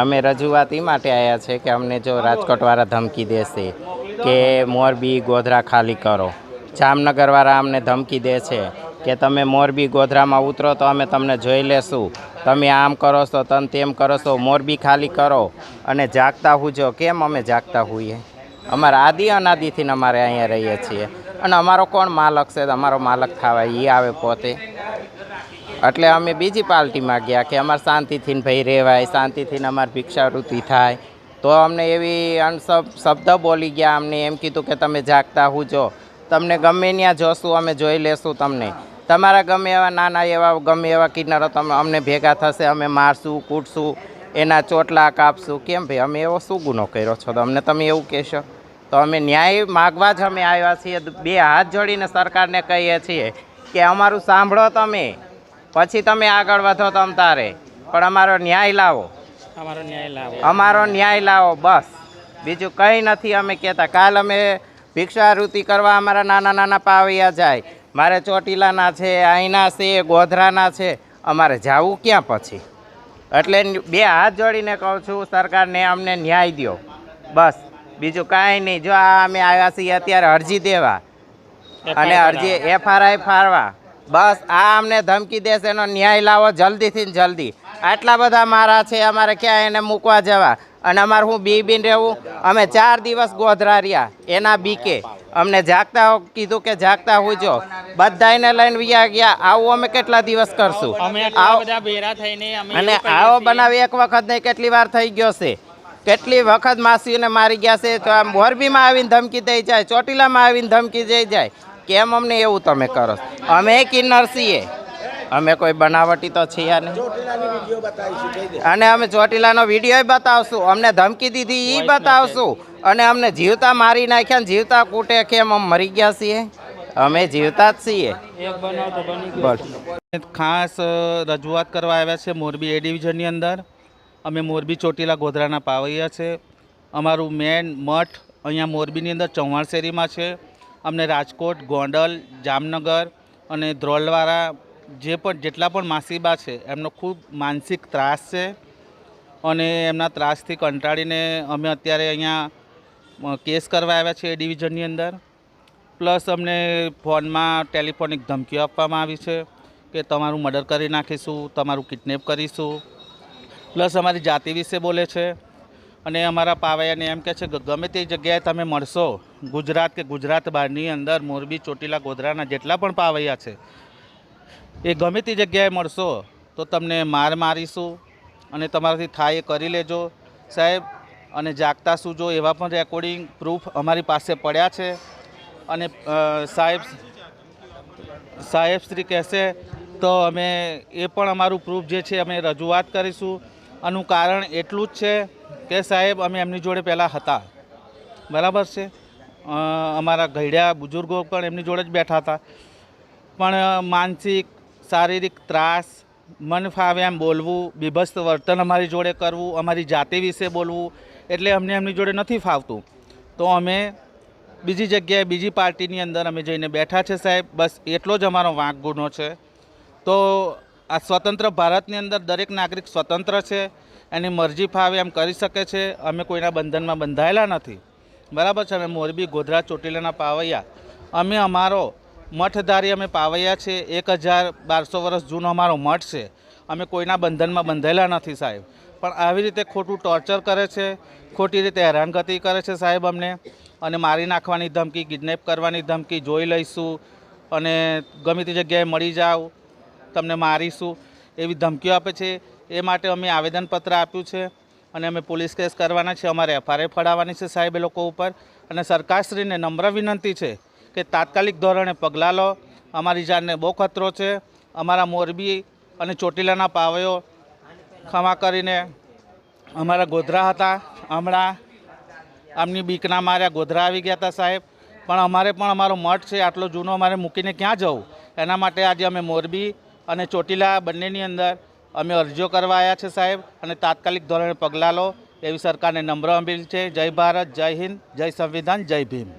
અમે રજૂઆત એ માટે આવ્યા છે કે અમને જો રાજકોટવાળા ધમકી દેશે કે મોરબી ગોધરા ખાલી કરો, જામનગરવાળા અમને ધમકી દે છે કે તમે મોરબી ગોધરામાં ઉતરો તો અમે તમને જોઈ લેશું, તમે આમ કરો છો તમે તેમ કરો છો, મોરબી ખાલી કરો અને જાગતા હુજો. કેમ અમે જાગતા હોઈએ? અમારા આદિ અનાદિથી અમારે અહીંયા રહીએ છીએ અને અમારો કોણ માલક છે? અમારો માલક થવા એ આવે પોતે. એટલે અમે બીજી પાર્ટીમાં ગયા કે અમારે શાંતિથી ભાઈ રહેવાય, શાંતિથી અમારી ભિક્ષાવૃત્તિ થાય. તો અમને એવી શબ્દ બોલી ગયા, અમને એમ કીધું કે તમે જાગતા હુજો, તમને ગમે ત્યાં જોશું અમે જોઈ લેશું તમને, તમારા ગમે એવા નાના એવા ગમે એવા કિન્નરો તમે અમને ભેગા થશે, અમે મારશું કૂટશું, એના ચોટલા કાપશું. કેમ ભાઈ અમે એવો શું ગુનો કર્યો છો તો અમને તમે એવું કહેશો? તો અમે ન્યાય માગવા જ અમે આવ્યા છીએ. બે હાથ જોડીને સરકારને કહીએ છીએ કે અમારું સાંભળો તમે, પછી તમે આગળ વધો તમ તારે, પણ અમારો ન્યાય લાવો, અમારો ન્યાય લાવો બસ. બીજું કંઈ નથી અમે કહેતા. કાલ અમે ભિક્ષાવૃત્તિ કરવા અમારા નાના નાના પાવૈયા જાય, મારે ચોટીલાના છે, અહીંના છે, ગોધરાના છે, અમારે જવું ક્યાં પછી? એટલે બે હાથ જોડીને કહું છું સરકારને અમને ન્યાય દો બસ, બીજું કાંઈ નહીં. જો આ અમે આવ્યા છીએ અત્યારે અરજી દેવા અને અરજી FRI ફાળવા, બસ આ અમને ધમકી દેશે એનો ન્યાય લાવો જલ્દીથી જલ્દી. આટલા બધા મારા છે, અમારે ક્યાં એને મૂકવા જવા? અને અમારે હું બીન રહેવું? અમે 4 દિવસ ગોધરા રહ્યા એના બીકે. અમને જાગતા કીધું કે જાગતા હુજો, બધાને લઈને વ્યા ગયા. આવું અમે કેટલા દિવસ કરશું? અને આવો બનાવ એક વખત નહીં કેટલી વાર થઈ ગયો છે. કેટલી વખત માસીઓને મારી ગયા છે. તો આમ મોરબીમાં આવીને ધમકી દઈ જાય, ચોટીલામાં આવીને ધમકી દઈ જાય. કેમ અમને એવું તમે કરો? અમે કિન્નર છીએ, અમે કોઈ બનાવટી તો છીએ નહીં. અને અમે ચોટીલાનો વિડીયો બતાવશું, અમને ધમકી દીધી એ બતાવશું, અને અમને જીવતા મારી નાખ્યા ને જીવતા કૂટે. કેમ અમે મરી ગયા છીએ? અમે જીવતા જ છીએ. ખાસ રજૂઆત કરવા આવ્યા છે મોરબી A ડિવિઝનની અંદર. અમે મોરબી ચોટીલા ગોધરાના પાવૈયા છે. અમારું મેન મઠ અહીંયા મોરબીની અંદર ચૌહાણ શેરીમાં છે. અમને રાજકોટ, ગોંડલ, જામનગર અને ધ્રોલવાળા જેટલા પણ માસીબા છે એમનો ખૂબ માનસિક ત્રાસ છે, અને એમના ત્રાસથી કંટાળીને અમે અત્યારે અહીંયા કેસ કરવા આવ્યા છે A ડિવિઝનની અંદર. પ્લસ અમને ફોનમાં ટેલિફોનિક ધમકીઓ આપવામાં આવી છે કે તમારું મર્ડર કરી નાખીશું, તમારું કિડનેપ કરીશું. પ્લસ અમારી જાતિ વિશે બોલે છે, અને અમારા પાવૈયાને એમ કહે છે કે ગમે તે જગ્યાએ તમે મળશો, ગુજરાત કે ગુજરાત બહારની અંદર મોરબી, ચોટીલા, ગોધરાના જેટલા પણ પાવૈયા છે એ ગમે તે જગ્યાએ મળશો તો તમને મારીશું, અને તમારાથી થાય એ કરી લેજો સાહેબ. અને જાગતા સૂજો એવા પણ રેકોર્ડિંગ પ્રૂફ અમારી પાસે પડ્યા છે. અને સાહેબ શ્રી કહેશે તો અમે એ પણ અમારું પ્રૂફ જે છે અમે રજૂઆત કરીશું. આનું કારણ એટલું જ છે કે સાહેબ અમે એમની જોડે પહેલાં હતા, બરાબર છે. અમારા ઘરડા બુઝુર્ગો પણ એમની જોડે જ બેઠા હતા, પણ માનસિક શારીરિક ત્રાસ, મન ફાવે એમ બોલવું, બીભત્સ વર્તન અમારી જોડે કરવું, અમારી જાતિ વિશે બોલવું, એટલે અમને એમની જોડે નથી ફાવતું. તો અમે બીજી જગ્યાએ બીજી પાર્ટીની અંદર અમે જઈને બેઠા છે સાહેબ. બસ એટલો જ અમારો વાંક ગુનો છે. તો આ સ્વતંત્ર ભારતની અંદર દરેક નાગરિક સ્વતંત્ર છે, એની મરજી ફાવે એમ કરી શકે છે. અમે કોઈના બંધનમાં બંધાયેલા નથી, બરાબર છે. અમે મોરબી, ગોધરા, ચોટીલાના પાવૈયા, અમે અમારો મઠધારી અમે પાવૈયા છે. 1200 વર્ષ જૂનો અમારો મઠ છે. અમે કોઈના બંધનમાં બંધાયેલા નથી સાહેબ. પણ આવી રીતે ખોટું ટોર્ચર કરે છે, ખોટી રીતે હેરાનગતિ કરે છે સાહેબ અમને. અને મારી નાખવાની ધમકી, કિડનેપ કરવાની ધમકી, જોઈ લઈશું અને ગમે તે જગ્યાએ મળી જાઓ, તમને મારીશું, એવી ધમકીઓ આપે છે. એ માટે અમે આવેદનપત્ર આપ્યું છે, અને અમે પોલીસ કેસ કરવાના છે. અમારે FRI ફડાવવાની છે સાહેબ એ લોકો ઉપર. અને સરકારશ્રીને નમ્ર વિનંતી છે કે તાત્કાલિક ધોરણે પગલાં લો. અમારી જાનને બહુ ખતરો છે. અમારા મોરબી અને ચોટીલાના પાવૈયો ખમા કરીને અમારા ગોધરા હતા, હમણાં આમની બીકના માર્યા ગોધરા આવી ગયા હતા સાહેબ. પણ અમારે પણ અમારો મઠ છે આટલો જૂનો, અમારે મૂકીને ક્યાં જવું? એના માટે આજે અમે મોરબી અને ચોટીલા બંનેની અંદર અમે અરજીઓ કરવા આવ્યા છે સાહેબ. અને તાત્કાલિક ધોરણે પગલાં લો એવી સરકારને નમ્ર અપીલ છે. જય ભારત, જય હિન્દ, જય સંવિધાન, જય ભીમ.